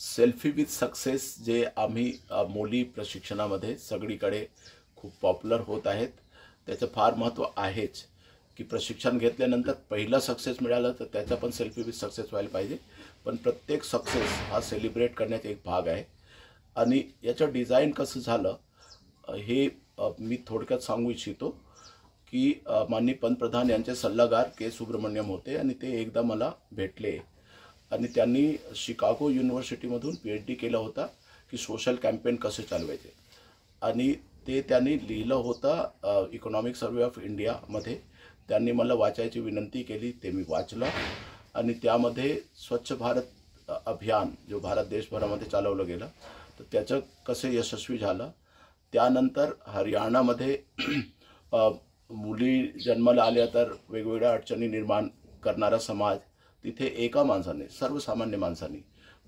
Selfie with success जे आम्ही मुली प्रशिक्षणामध्ये सगळीकडे खूप पॉप्युलर होत आहेत, त्याचं फार महत्त्व आहेच की प्रशिक्षण घेतल्यानंतर पहिला सक्सेस मिळाला तर त्याचा पण सेल्फी विथ सक्सेस व्हायला पाहिजे. पण प्रत्येक सक्सेस हा सेलिब्रेट करण्याचा एक भाग आहे. आणि याचं डिझाईन कसं झालं हे मी थोडक्यात सांगू इच्छितो की माननीय पंतप्रधान यांचे सल्लागार के सुब्रमण्यम होते आणि ते एकदा मला भेटले आणि त्यांनी शिकागो युनिव्हर्सिटीमधून PhD केला होता की सोशल कॅम्पेन कसे चालवायचे. आणि ते त्यांनी लिहिलं होतं इकॉनॉमिक सर्वे ऑफ इंडियामध्ये. त्यांनी मला वाचायची विनंती केली, ते मी वाचलं. आणि त्यामध्ये स्वच्छ भारत अभियान जो भारत देशभरामध्ये चालवलं गेलं तर त्याचं कसं यशस्वी झालं. त्यानंतर हरियाणामध्ये मुली जन्माला आल्या तर वेगवेगळ्या अडचणी निर्माण करणारा समाज, तिथे एका माणसाने, सर्वसामान्य माणसाने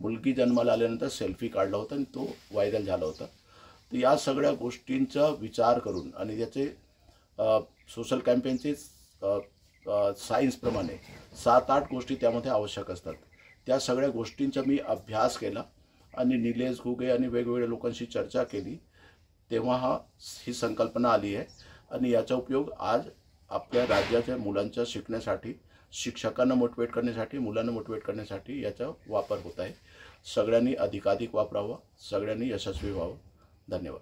मुलगी जन्माला आल्यानंतर सेल्फी काढला होता आणि तो व्हायरल झाला होता. तर या सगळ्या गोष्टींचा विचार करून आणि याचे सोशल कॅम्पेनचे सायन्सप्रमाणे 7-8 गोष्टी त्यामध्ये आवश्यक असतात. त्या सगळ्या गोष्टींचा मी अभ्यास केला आणि निलेश घुगे आणि वेगवेगळ्या लोकांशी चर्चा केली. तेव्हा ही संकल्पना आली आहे आणि याचा उपयोग आज आपल्या राज्याच्या मुलांच्या शिकण्यासाठी, शिक्षकांना मोटिवेट करण्यासाठी, मुलांना मोटिवेट करण्यासाठी याचा वापर होत आहे. सगळ्यांनी अधिकाधिक वापरावा, सगळ्यांनी यशस्वी व्हावं. धन्यवाद.